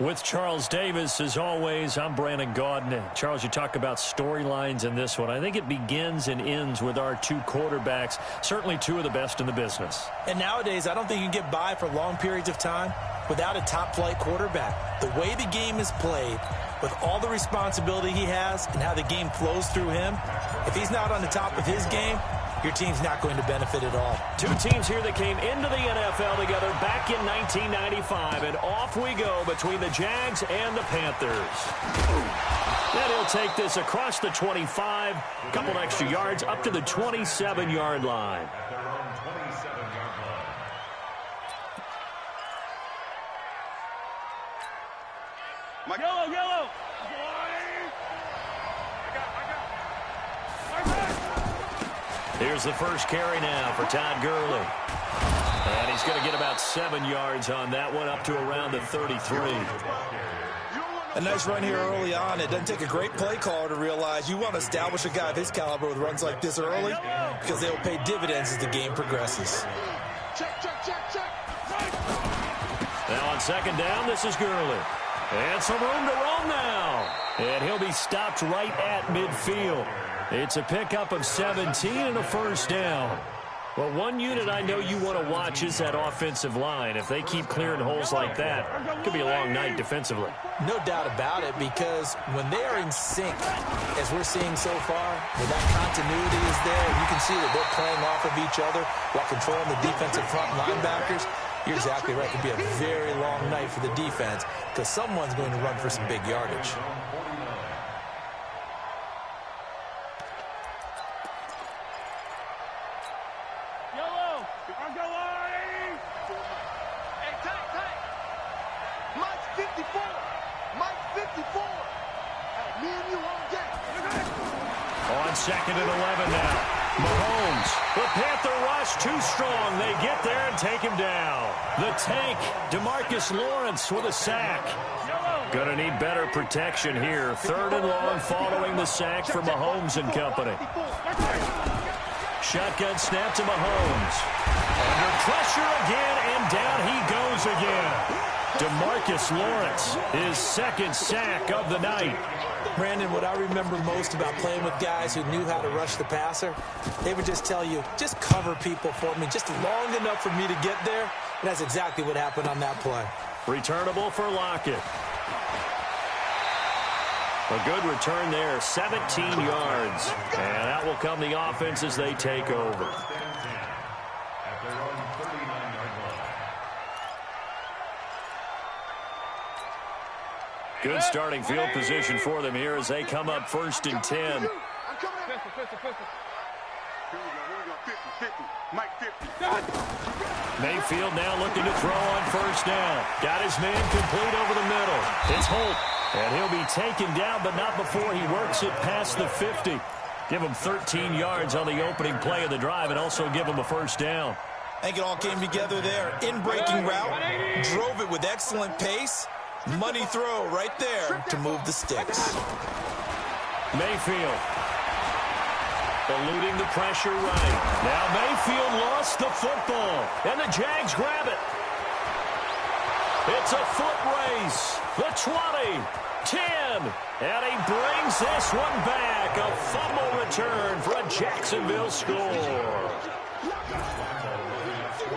With Charles Davis, as always, I'm Brandon Gaudin. Charles, you talk about storylines in this one. I think it begins and ends with our two quarterbacks, certainly two of the best in the business. And nowadays, I don't think you can get by for long periods of time without a top-flight quarterback. The way the game is played, with all the responsibility he has and how the game flows through him, if he's not on the top of his game, your team's not going to benefit at all. Two teams here that came into the NFL together back in 1995, and off we go between the Jags and the Panthers. Then he'll take this across the 25, a couple extra yards up to the 27-yard line. Yellow, yellow. Here's the first carry now for Todd Gurley. And he's going to get about 7 yards on that one, up to around the 33. A nice run here early on. It doesn't take a great play caller to realize you want to establish a guy of his caliber with runs like this early because they'll pay dividends as the game progresses. Now on second down, this is Gurley. And some room to roam now. And he'll be stopped right at midfield. It's a pickup of 17 and a first down. Well, one unit I know you want to watch is that offensive line. If they keep clearing holes like that, it could be a long night defensively. No doubt about it, because when they are in sync, as we're seeing so far, when that continuity is there, you can see that they're playing off of each other while controlling the defensive front linebackers. You're exactly right. It could be a very long night for the defense because someone's going to run for some big yardage. Yellow. I'm going. Hey, tight. Mike's 54. Mike's 54. Hey, me and you on deck. On second and 11 now. Mahomes, the Panther rush too strong. They get there and take him down. The tank, DeMarcus Lawrence with a sack. Gonna need better protection here. Third and long following the sack for Mahomes and company. Shotgun snap to Mahomes. Under pressure again, and down he goes again. DeMarcus Lawrence, his second sack of the night. Brandon, what I remember most about playing with guys who knew how to rush the passer, they would just tell you, just cover people for me, just long enough for me to get there. And that's exactly what happened on that play. Returnable for Lockett. A good return there, 17 yards. And out will come the offense as they take over. Good starting field position for them here as they come up first and 10. Mayfield now looking to throw on first down. Got his man complete over the middle. It's Holt. And he'll be taken down, but not before he works it past the 50. Give him 13 yards on the opening play of the drive and also give him a first down. I think it all came together there. In-breaking route, drove it with excellent pace. Money throw right there to move the sticks. Mayfield eluding the pressure right. Now Mayfield lost the football, and the Jags grab it. It's a foot race. The 20, 10, and he brings this one back. A fumble return for a Jacksonville score.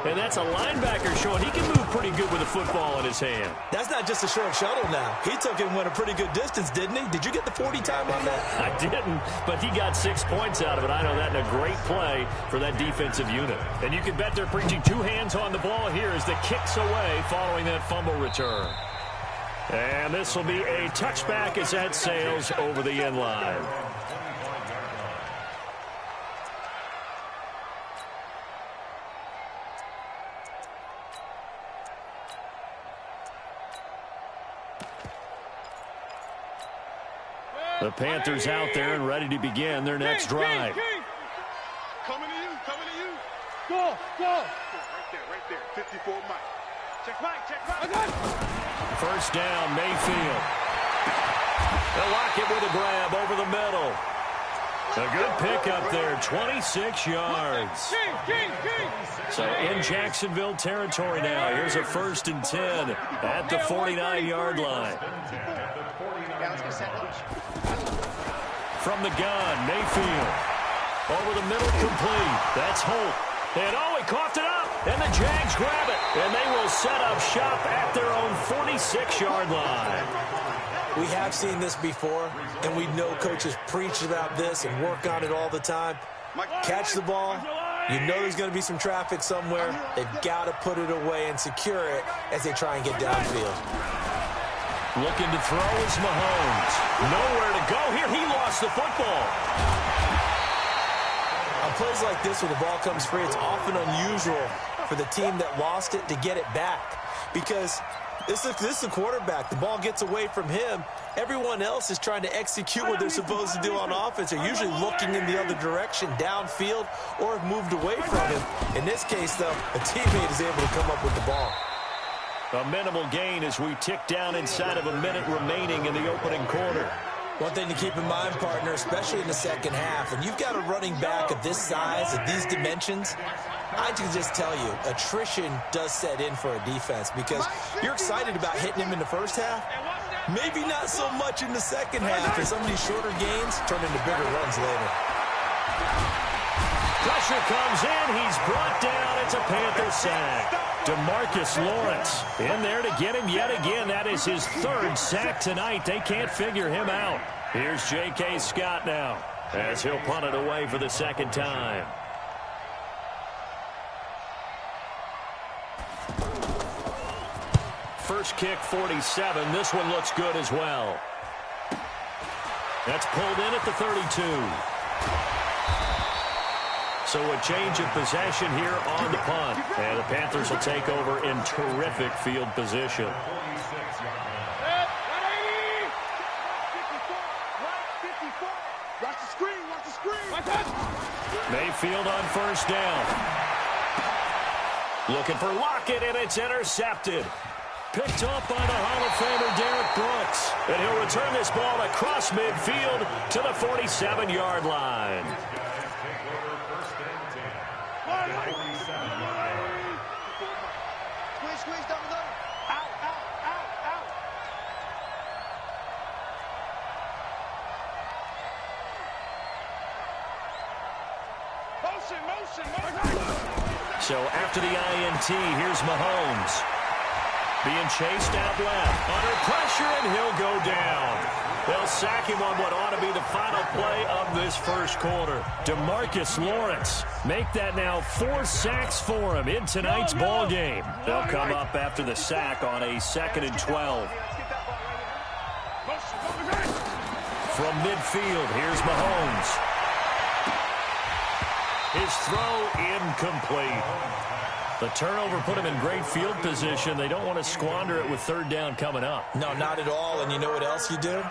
And that's a linebacker showing he can move pretty good with a football in his hand. That's not just a short shuttle now. He took it and went a pretty good distance, didn't he? Did you get the 40 time on that? I didn't, but he got 6 points out of it. I know that in a great play for that defensive unit. And you can bet they're preaching two hands on the ball here as the kick's away following that fumble return. And this will be a touchback as that sails over the end line. The Panthers out there and ready to begin their next drive. Coming to you. Go. Right there. 54 Mike. Check Mike. First down, Mayfield. They'll lock it with a grab over the middle. A good pickup there, 26 yards. So in Jacksonville territory now. Here's a 1st and 10 at the 49-yard line. From the gun, Mayfield. Over the middle, complete. That's Holt. And he coughed it up. And the Jags grab it. And they will set up shop at their own 46-yard line. We have seen this before, and we know coaches preach about this and work on it all the time. Catch the ball. You know there's going to be some traffic somewhere. They've got to put it away and secure it as they try and get downfield. Looking to throw is Mahomes. Nowhere to go here. He lost the football. On plays like this where the ball comes free, it's often unusual for the team that lost it to get it back because this is the quarterback. The ball gets away from him. Everyone else is trying to execute what they're supposed to do on offense. They're usually looking in the other direction, downfield, or have moved away from him. In this case, though, a teammate is able to come up with the ball. A minimal gain as we tick down inside of a minute remaining in the opening quarter. One thing to keep in mind, partner, especially in the second half, when you've got a running back of this size, of these dimensions, I can just tell you, attrition does set in for a defense because you're excited about hitting him in the first half. Maybe not so much in the second half as some of these shorter gains turn into bigger runs later. Pressure comes in. He's brought down. It's a Panther sack. DeMarcus Lawrence in there to get him yet again. That is his 3rd sack tonight. They can't figure him out. Here's J.K. Scott now as he'll punt it away for the 2nd time. First kick, 47. This one looks good as well. That's pulled in at the 32. So a change of possession here on the punt. And the Panthers will take over in terrific field position. Mayfield on 1st down. Looking for Lockett, and it's intercepted. Picked up by the Hall of Famer Derek Brooks. And he'll return this ball across midfield to the 47-yard line. Squeeze down the line. Out. Motion. So after the INT, here's Mahomes. Being chased out left. Under pressure, and he'll go down. They'll sack him on what ought to be the final play of this first quarter. DeMarcus Lawrence make that now 4 sacks for him in tonight's ball game. They'll come up after the sack on a 2nd and 12. From midfield, here's Mahomes. His throw incomplete. The turnover put him in great field position. They don't want to squander it with 3rd down coming up. No, not at all. And you know what else you do?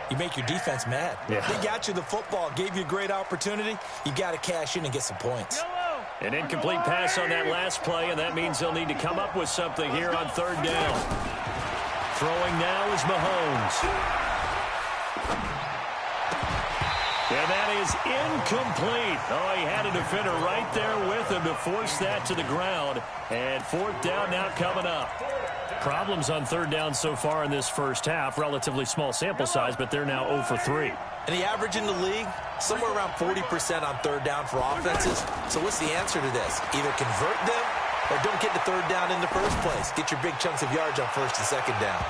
You make your defense mad. Yeah. They got you the football, gave you a great opportunity. You got to cash in and get some points. An incomplete pass on that last play, and that means they'll need to come up with something here on 3rd down. Throwing now is Mahomes. And that is incomplete. Oh, he had a defender right there with him to force that to the ground. And 4th down now coming up. Problems on 3rd down so far in this first half. Relatively small sample size, but they're now 0 for 3. And the average in the league, somewhere around 40% on 3rd down for offenses. So what's the answer to this? Either convert them or don't get the 3rd down in the first place. Get your big chunks of yards on 1st and 2nd down.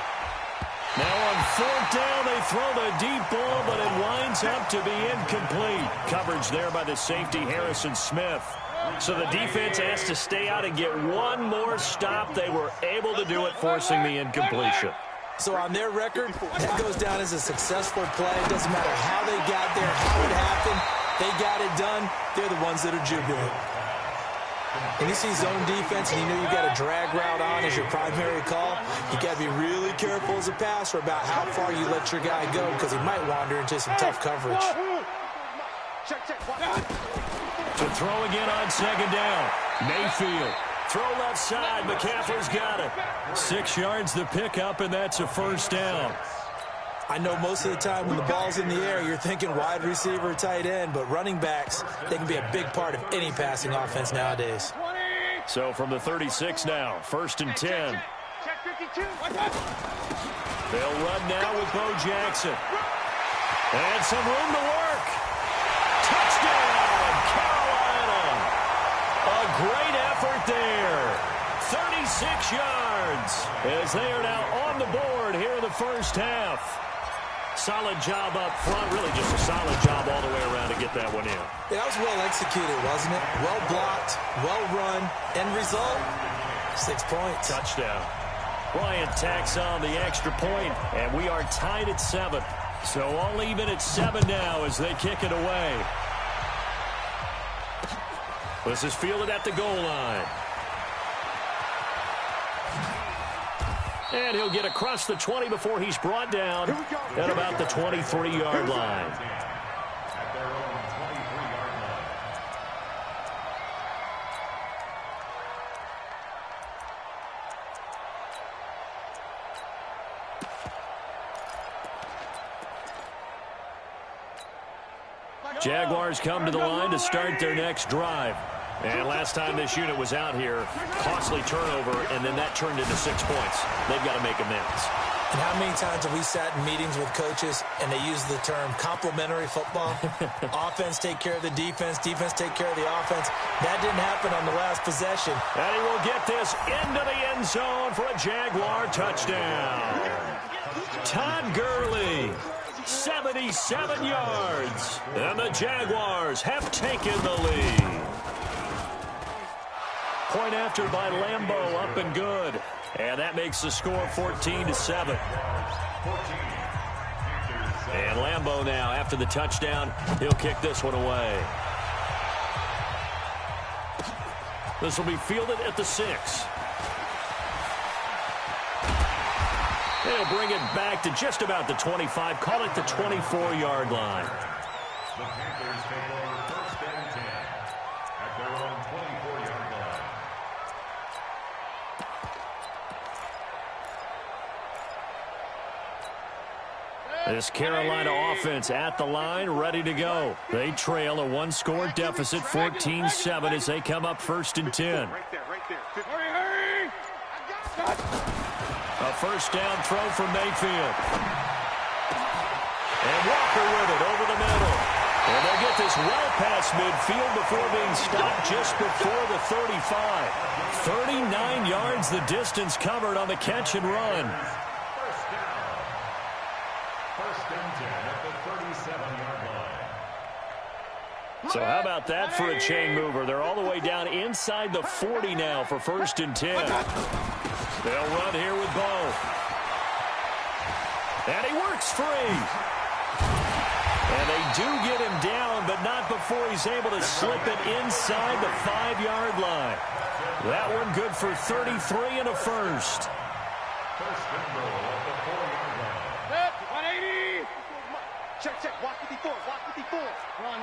Now on 4th down, they throw the deep ball, but it winds up to be incomplete. Coverage there by the safety, Harrison Smith. So the defense has to stay out and get one more stop. They were able to do it, forcing the incompletion. So on their record, that goes down as a successful play. It doesn't matter how they got there, how it happened. They got it done. They're the ones that are jubilant. And you see zone defense, and you know you got a drag route on as your primary call. You got to be really careful as a passer about how far you let your guy go because he might wander into some tough coverage. To throw again on 2nd down. Mayfield. Throw left side. McCaffrey's got it. 6 yards the pickup, and that's a 1st down. I know most of the time when the ball's in the air, you're thinking wide receiver, tight end, but running backs, they can be a big part of any passing offense nowadays. So from the 36 now, 1st and 10. Check 52. They'll run now with Bo Jackson. And some room to work. Touchdown, Carolina. A great effort there. 36 yards as they are now on the board here in the first half. Solid job up front, really just a solid job all the way around to get that one in. That was well executed, wasn't it? Well blocked, well run. End result, 6 points. Touchdown. Bryant tacks on the extra point, and we are tied at 7. So all even at 7 now as they kick it away. This is fielded at the goal line. And he'll get across the 20 before he's brought down at about the 23-yard line. Jaguars come to the line to start their next drive. And last time this unit was out here, costly turnover, and then that turned into 6 points. They've got to make amends. And how many times have we sat in meetings with coaches and they use the term complementary football? Offense take care of the defense, defense take care of the offense. That didn't happen on the last possession. And he will get this into the end zone for a Jaguar touchdown. Todd Gurley, 77 yards. And the Jaguars have taken the lead. Point after by Lambeau, up and good. And that makes the score 14-7. And Lambeau now, after the touchdown, he'll kick this one away. This will be fielded at the 6. They'll bring it back to just about the 25. Call it the 24-yard line. The Panthers take over 1st and 10 at their own 24-yard line. This Carolina offense at the line, ready to go. They trail a one-score deficit, 14-7, as they come up 1st and 10. Right there. Hurry! A first down throw from Mayfield. And Walker with it over the middle. And they'll get this well past midfield before being stopped just before the 35. 39 yards the distance covered on the catch and run. First and 10 at the 37-yard line. So how about that for a chain mover? They're all the way down inside the 40 now for 1st and 10. They'll run here with Bo. And he works free. And they do get him down, but not before he's able to slip it inside the 5-yard line. That one good for 33 and a first. First and goal at the 4-yard line. 180. Check. Walk 54. Run.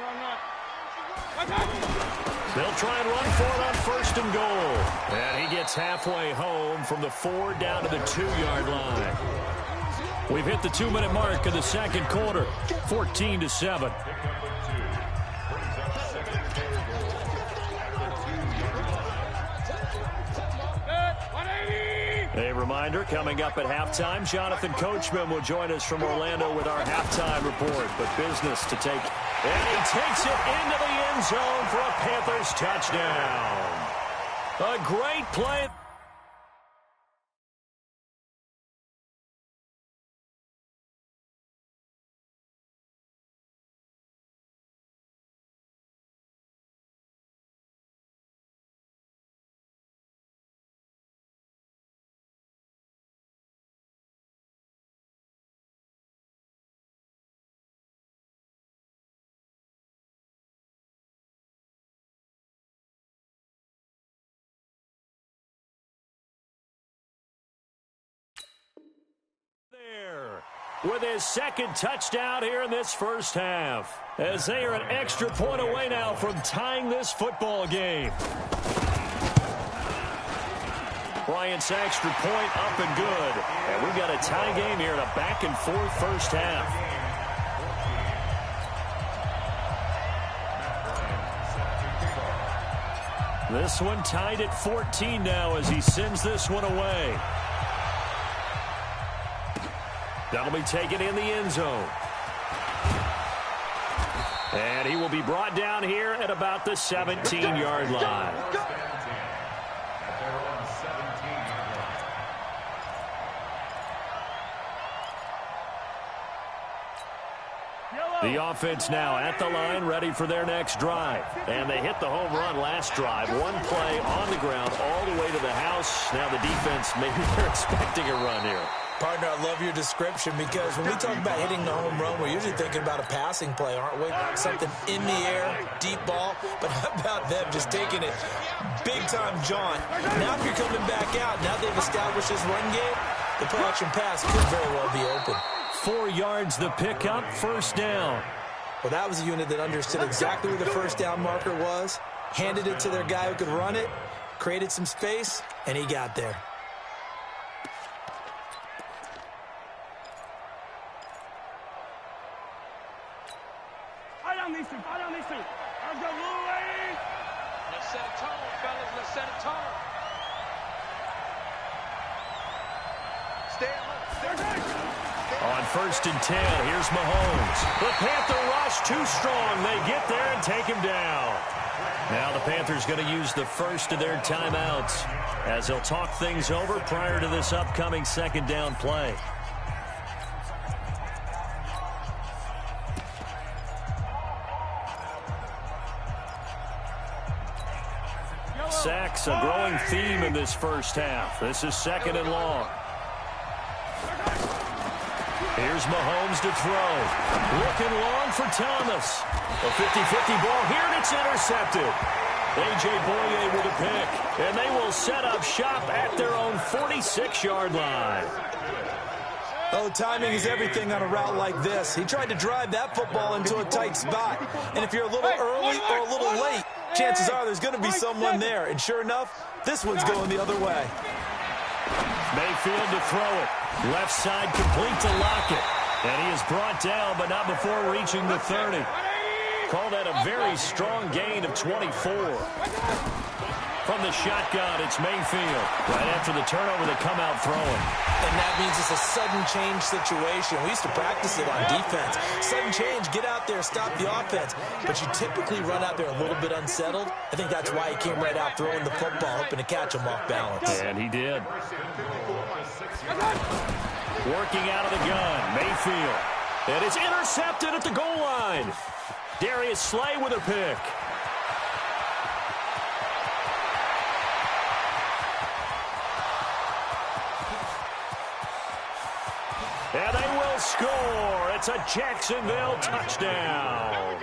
They'll try and run for it on 1st and goal. And he gets halfway home from the 4 down to the 2-yard line. We've hit the 2-minute mark of the second quarter, 14-7. A reminder, coming up at halftime, Jonathan Coachman will join us from Orlando with our halftime report. But business to take. And he takes it into the end zone for a Panthers touchdown. A great play. With his second touchdown here in this first half, as they are an extra point away now from tying this football game. Bryant's extra point up and good. And we've got a tie game here in a back-and-forth first half. This one tied at 14 now as he sends this one away. That'll be taken in the end zone. And he will be brought down here at about the 17-yard line. The offense now at the line, ready for their next drive. And they hit the home run last drive. One play on the ground all the way to the house. Now the defense, maybe they're expecting a run here. Partner, I love your description because when we talk about hitting the home run, we're usually thinking about a passing play, aren't we? Something in the air, deep ball. But how about them just taking it big-time jaunt? Now if you're coming back out, now they've established this run game, the play-action pass could very well be open. 4 yards the pickup, first down. Well, that was a unit that understood exactly where the first down marker was, handed it to their guy who could run it, created some space, and he got there. Let's go, Louie! Let's set a tone, fellas. Let's set a tone. Stay On 1st and 10, here's Mahomes. The Panther rush too strong. They get there and take him down. Now the Panthers going to use the first of their timeouts as they'll talk things over prior to this upcoming second down play. Sacks, a growing theme in this first half. This is 2nd and long. Here's Mahomes to throw. Looking long for Thomas. A 50-50 ball here, and it's intercepted. A.J. Boye with a pick. And they will set up shop at their own 46-yard line. Oh, timing is everything on a route like this. He tried to drive that football into a tight spot. And if you're a little early or a little late, chances are there's going to be someone there. And sure enough, this one's going the other way. Mayfield to throw it. Left side complete to Lockett. And he is brought down, but not before reaching the 30. Call that a very strong gain of 24. From the shotgun, it's Mayfield. Right after the turnover, they come out throwing. And that means it's a sudden change situation. We used to practice it on defense. Sudden change, get out there, stop the offense. But you typically run out there a little bit unsettled. I think that's why he came right out throwing the football, hoping to catch him off balance. And he did. Working out of the gun, Mayfield. And it's intercepted at the goal line. Darius Slay with a pick. And they will score. It's a Jacksonville touchdown.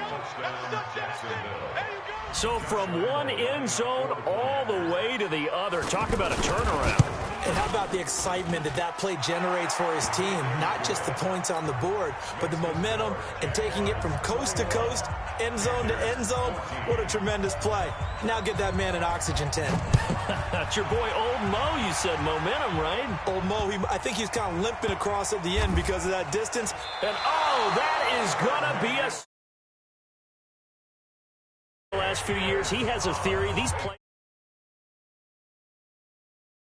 So from one end zone all the way to the other. Talk about a turnaround. And how about the excitement that that play generates for his team? Not just the points on the board, but the momentum and taking it from coast to coast, end zone to end zone. What a tremendous play. Now get that man an oxygen tent. That's your boy Old Mo. You said momentum, right? Old Mo, I think he's kind of limping across at the end because of that distance. And, oh, that is going to be a... The last few years, he has a theory. These plays...